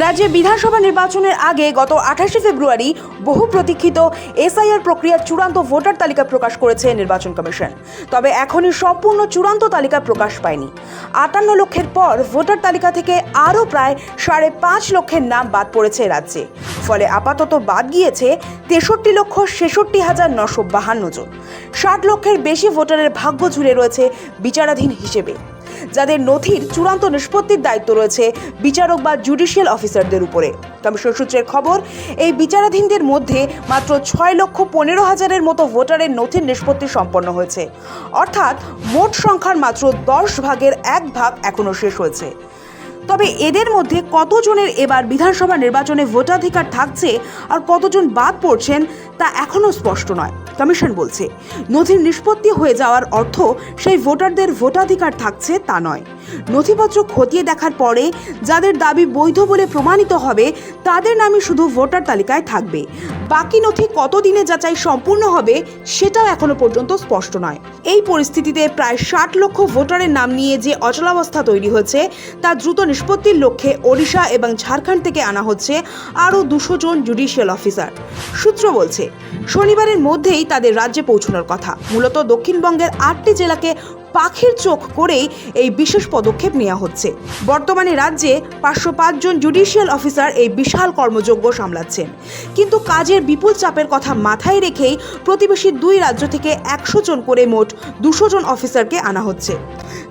রাজ্যে বিধানসভা নির্বাচনের আগে গত 28 ফেব্রুয়ারি বহু প্রতীক্ষিত এসআইআর প্রক্রিয়ার চূড়ান্ত ভোটার তালিকা প্রকাশ করেছে নির্বাচন কমিশন। তবে এখনই সম্পূর্ণ চূড়ান্ত তালিকা প্রকাশ পায়নি। 58 লক্ষের পর ভোটার তালিকা থেকে আরও প্রায় 5.5 লক্ষের নাম বাদ পড়েছে রাজ্যে। ফলে আপাতত বাদ গিয়েছে 63,66,952 জন। 60 লক্ষের বেশি ভোটারের ভাগ্য ঝুলে রয়েছে বিচারাধীন হিসেবে, যাদের নথির চূড়ান্ত নিষ্পত্তির দায়িত্ব রয়েছে বিচারক বা জুডিশিয়াল অফিসারদের উপরে। কমিশন সূত্রের খবর, এই বিচারাধীনদের মধ্যে মাত্র 6,15,000-এর মতো ভোটারের নথির নিষ্পত্তি সম্পন্ন হয়েছে, অর্থাৎ মোট সংখ্যার মাত্র 10 ভাগের 1 ভাগ এখনও শেষ হয়েছে। তবে এদের মধ্যে কতজনের এবার বিধানসভা নির্বাচনে ভোটাধিকার থাকছে আর কতজন বাদ পড়ছেন তা এখনও স্পষ্ট নয়। কমিশন বলছে, নথির নিষ্পত্তি হয়ে যাওয়ার অর্থ সেই ভোটারদের ভোটাধিকার থাকছে তা নয়। নথিপত্র খতিয়ে দেখার পরে যাদের দাবি বৈধ বলে প্রমাণিত হবে তাদের নামই শুধু ভোটার তালিকায় থাকবে। বাকি নথি কতদিনে যাচাই সম্পূর্ণ হবে সেটাও এখনো পর্যন্ত স্পষ্ট নয়। এই পরিস্থিতিতে প্রায় 60 লক্ষ ভোটারের নাম নিয়ে যে অচলাবস্থা তৈরি হয়েছে তা দ্রুত নিষ্পত্তির লক্ষ্যে ওড়িশা এবং ঝাড়খণ্ড থেকে আনা হচ্ছে আরও 200 জন জুডিশিয়াল অফিসার। সূত্র বলছে, শনিবারের মধ্যেই তাদের রাজ্যে পৌঁছানোর কথা। মূলত দক্ষিণবঙ্গের 8টি জেলাকে পাখির চোখ করেই এই বিশেষ পদক্ষেপ নেওয়া হচ্ছে। বর্তমানে রাজ্যে 505 জন জুডিশিয়াল অফিসার এই বিশাল কর্মযজ্ঞ সামলাচ্ছেন, কিন্তু কাজের বিপুল চাপের কথা মাথায় রেখেই প্রতিবেশী 2 রাজ্য থেকে 100 জন করে মোট 200 জন অফিসারকে আনা হচ্ছে।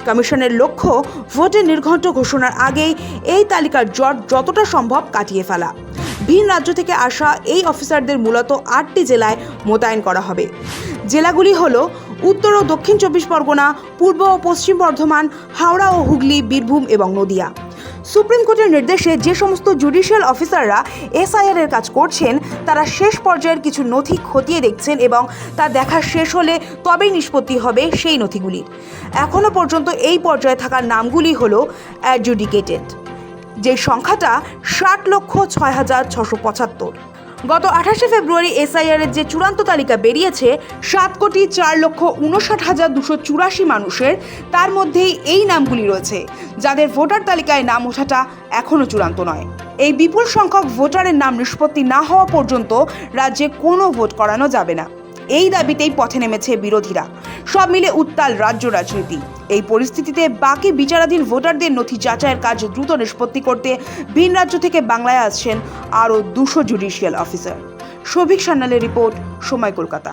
কমিশনের লক্ষ্য, ভোটের নির্ঘণ্ট ঘোষণার আগেই এই তালিকার জট যতটা সম্ভব কাটিয়ে ফেলা। ভিন রাজ্য থেকে আসা এই অফিসারদের মূলত 8টি জেলায় মোতায়েন করা হবে। জেলাগুলি হলো উত্তর ও দক্ষিণ 24 পরগনা, পূর্ব ও পশ্চিম বর্ধমান, হাওড়া ও হুগলি, বীরভূম এবং নদিয়া। সুপ্রিম কোর্টের নির্দেশে যে সমস্ত জুডিশিয়াল অফিসাররা এসআইআর এর কাজ করছেন তারা শেষ পর্যায়ের কিছু নথি খতিয়ে দেখছেন এবং তা দেখা শেষ হলে তবেই নিষ্পত্তি হবে সেই নথিগুলির। এখনও পর্যন্ত এই পর্যায়ে থাকা নামগুলি হলো অ্যাডজুডিকেটেড, যে সংখ্যাটা 60,06,675। গত 28 ফেব্রুয়ারি এসআইআর এর যে চূড়ান্ত তালিকা বেরিয়েছে 7,04,59,284 মানুষের, তার মধ্যেই এই নামগুলি রয়েছে যাদের ভোটার তালিকায় নাম ওঠাটা এখনও চূড়ান্ত নয়। এই বিপুল সংখ্যক ভোটারের নাম নিষ্পত্তি না হওয়া পর্যন্ত রাজ্যে কোনো ভোট করানো যাবে না। এই দাবিতেই পথে নেমেছে বিরোধীরা। সব মিলে উত্তাল রাজ্য রাজনীতি। এই পরিস্থিতিতে বাকি বিচারাধীন ভোটারদের নথি যাচাইয়ের কাজ দ্রুত নিষ্পত্তি করতে ভিন রাজ্য থেকে বাংলায় আসছেন আরও 200 জুডিশিয়াল অফিসার। শোভিক সান্যালের রিপোর্ট, সময় কলকাতা।